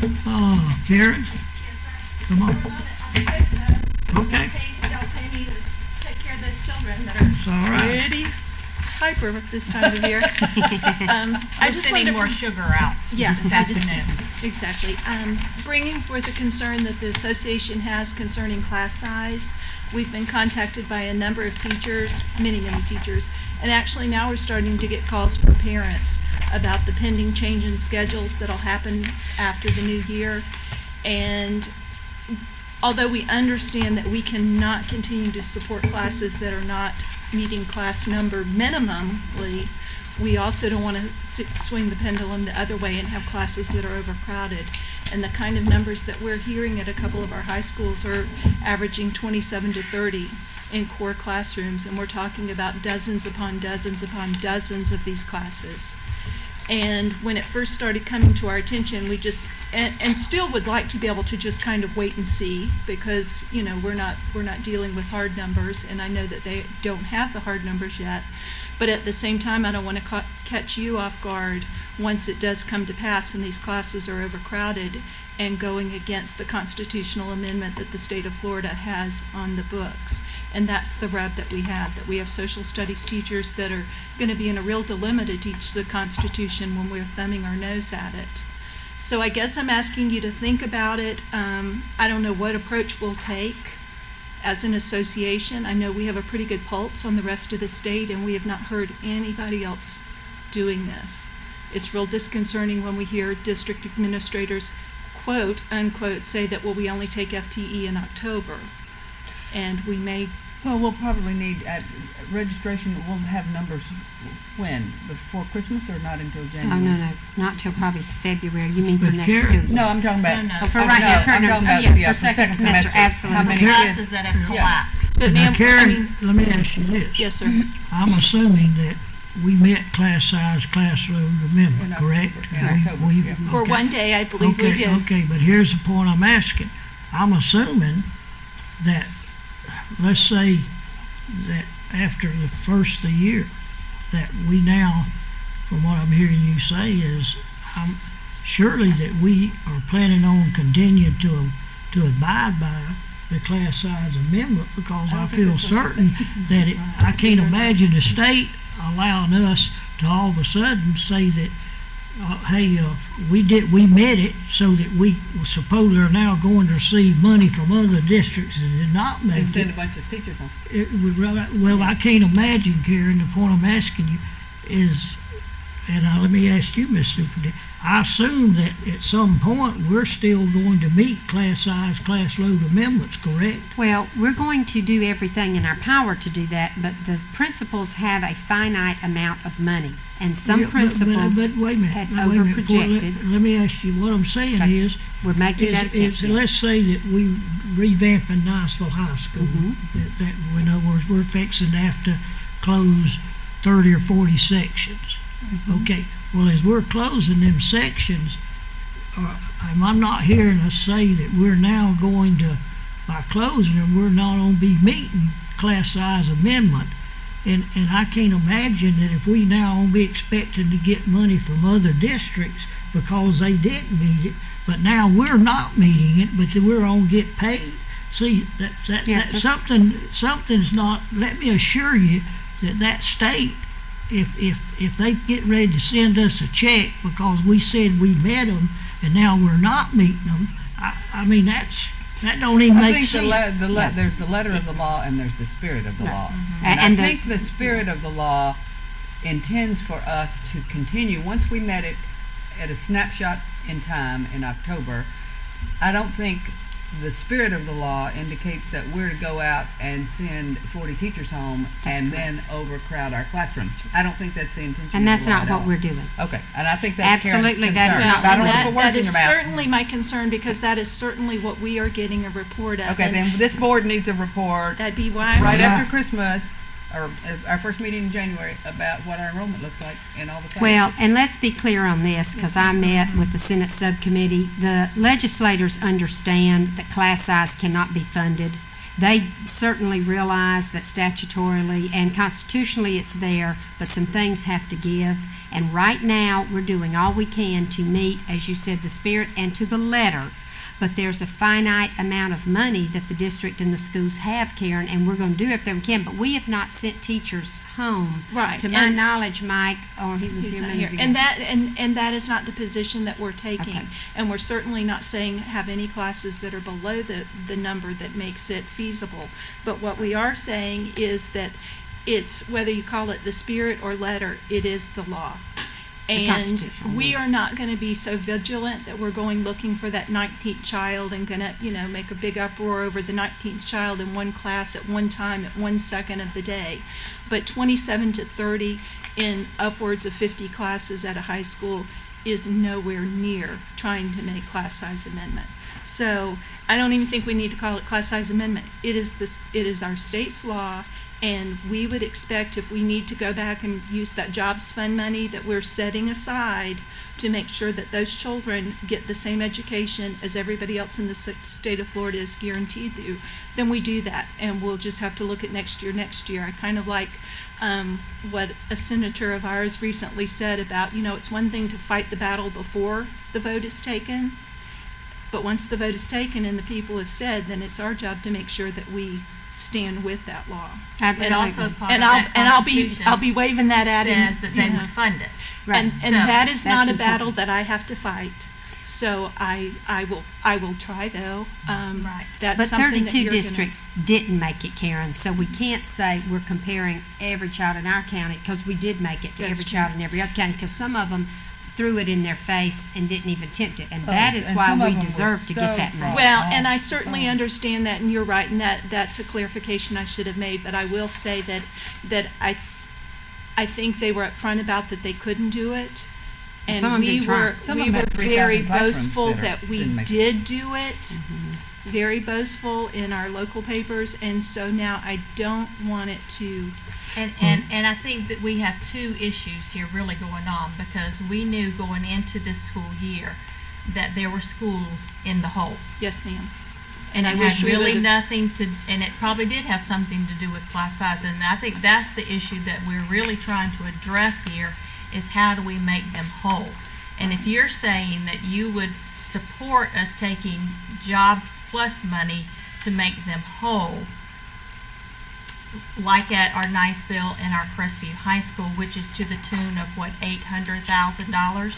Oh, Karen, come on. Okay, Y'all pay me to take care of those children that are it's all right. pretty hyper this time of year. I We're just sending wanted to more sugar out Yeah, this I just- afternoon. Exactly. Bringing forth a concern that the association has concerning class size. We've been contacted by a number of teachers, many teachers, and actually now we're starting to get calls from parents about the pending change in schedules that'll happen after the new year. And although we understand that we cannot continue to support classes that are not meeting class number minimally, we also don't want to swing the pendulum the other way and have classes that are overcrowded. And the kind of numbers that we're hearing at a couple of our high schools are averaging 27 to 30 in core classrooms, and we're talking about dozens upon dozens upon dozens of these classes. And when it first started coming to our attention, we just, and still would like to be able to just kind of wait and see, because, you know, we're not dealing with hard numbers, and I know that they don't have the hard numbers yet. But at the same time, I don't want to catch you off guard once it does come to pass and these classes are overcrowded and going against the constitutional amendment that the state of Florida has on the books. And that's the rub that we have social studies teachers that are going to be in a real dilemma to teach the Constitution when we're thumbing our nose at it. So I guess I'm asking you to think about it. I don't know what approach we'll take as an association. I know we have a pretty good pulse on the rest of the state, and we have not heard anybody else doing this. It's real disconcerting when we hear district administrators, quote, unquote, say that, well, we only take FTE in October. And we may, Well, we'll probably need, registration, we'll have numbers when? Before Christmas or not until Oh, January? no, not till probably February. You mean for But next Karen- school year? No, I'm talking about. No, no. Oh, for right now, current I'm numbers. talking Oh, about, yeah, for second semester, How absolutely. many Karen- kids? Classes that have collapsed. but Now, ma'am, I Karen, mean, let me ask you this. yes, sir. I'm assuming that we met class size, class load amendment, In correct? October, in October, yeah. For okay. one day, I believe we did. Okay, but here's the point I'm asking. I'm assuming that, let's say that after the first of the year, that we now, from what I'm hearing you say, is surely that we are planning on continuing to abide by the class size amendment, because I feel certain that I can't imagine the state allowing us to all of a sudden say that, hey, we met it, so that we suppose they're now going to receive money from other districts that did not And make send it. a bunch of teachers home. Well, I can't imagine, Karen. The point I'm asking you is, and let me ask you, Ms. Superintendent, I assume that at some point we're still going to meet class size, class load amendments, correct? Well, we're going to do everything in our power to do that, but the principals have a finite amount of money. And some Yeah, but principals wait a minute, had wait a minute, before- overprojected. Let me ask you, what I'm saying Okay. is, We're making that attempt. yes. let's say that we revamping Niceville High School, Mhm. that in other words, we're fixing to have to close 30 or 40 sections. Mm-hmm. Okay, well, as we're closing them sections, I'm not hearing us say that we're now going to, by closing them, we're not going to be meeting class size amendment. And I can't imagine that if we now going to be expecting to get money from other districts because they didn't meet it, but now we're not meeting it, but we're going to get paid. See, Yes, that's sir. something's not, let me assure you that state, if they get ready to send us a check because we said we met them and now we're not meeting them, I mean, that don't even I make think sense. there's the letter of the law and there's the spirit of the Right. law. Mhm. And And I the- think the spirit of the law intends for us to continue. Once we met it at a snapshot in time in October, I don't think the spirit of the law indicates that we're to go out and send 40 teachers home That's and correct. then overcrowd our classrooms. I don't think that's the intention And of that's the law not at what all. we're doing. Okay, and I think that's Absolutely, Karen's that is concern. not But I don't what want to we're put words that in is your mouth. certainly my concern, because that is certainly what we are getting a report of. Okay, and then this board needs a report that'd be why. right Yeah. after Christmas, or our first meeting in January, about what our enrollment looks like in all the classes. Well, and let's be clear on this, because I met with the Senate subcommittee. The legislators understand that class size cannot be funded. They certainly realize that statutorily and constitutionally it's there, but some things have to give. And right now, we're doing all we can to meet, as you said, the spirit and to the letter. But there's a finite amount of money that the district and the schools have, Karen, and we're going to do everything we can. But we have not sent teachers home. Right, To my and- knowledge, Mike, or he was He's here a not minute here. ago. And that is not the position that we're taking. Okay. And we're certainly not saying have any classes that are below the number that makes it feasible. But what we are saying is that it's, whether you call it the spirit or letter, it is the law. The And constitutional we law. are not going to be so vigilant that we're going looking for that 19th child and going to, make a big uproar over the 19th child in one class at one time at 1 second of the day. But 27 to 30 in upwards of 50 classes at a high school is nowhere near trying to make class size amendment. So I don't even think we need to call it class size amendment. It is our state's law. And we would expect, if we need to go back and use that jobs fund money that we're setting aside to make sure that those children get the same education as everybody else in the state of Florida is guaranteed to, then we do that. And we'll just have to look at next year. I kind of like what a senator of ours recently said about, it's one thing to fight the battle before the vote is taken. But once the vote is taken and the people have said, then it's our job to make sure that we stand with that law. Absolutely. And also part And of I'll that and Constitution I'll be waving that at him. says that they you know. would fund it. Right. And So, that is that's not a battle important. that I have to fight. So I will try though. Right. That's But something that 32 you're gonna- districts didn't make it, Karen, so we can't say we're comparing every child in our county, because we did make it to That's every true. child in every other county, because some of them threw it in their face and didn't even attempt it, and Oh, that is and why some of we them were deserve to get so that money. far. Well, Oh, and I certainly oh. understand that, and you're right, and that's a clarification I should have made. But I will say that I think they were upfront about that they couldn't do it, and Some of them we did try. were Some of we them were had 3,000 very classrooms boastful that that we didn't make it. did do it. Mm-hmm. Very boastful in our local papers, and so now I don't want it to. And I think that we have two issues here really going on, because we knew going into this school year that there were schools in the hole. Yes, ma'am. And I it wish had we really would've- nothing to, and it probably did have something to do with class size. And I think that's the issue that we're really trying to address here, is how do we make them whole? And if you're saying that you would support us taking Jobs Plus money to make them whole, like at our Niceville and our Crestview High School, which is to the tune of what, $800,000?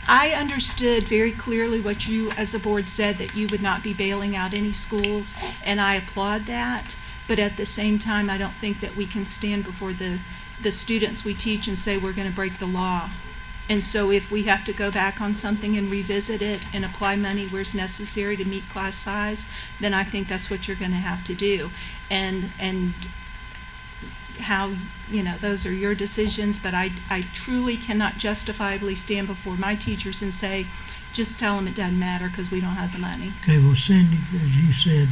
I understood very clearly what you as a board said, that you would not be bailing out any schools, and I applaud that. But at the same time, I don't think that we can stand before the students we teach and say we're going to break the law. And so if we have to go back on something and revisit it and apply money where it's necessary to meet class size, then I think that's what you're going to have to do. And how, those are your decisions, but I truly cannot justifiably stand before my teachers and say, just tell them it doesn't matter because we don't have the money. Okay, well, Cindy, as you said,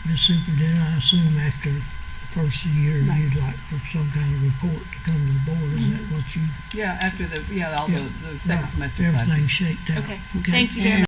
Ms. Superintendent, I assume after the first year, Right. you'd like for some kind of report to come to the board. Is that what you? Yeah, after all Yeah. the second Right. semester classes. Everything shaked out. Okay, thank you very And- much.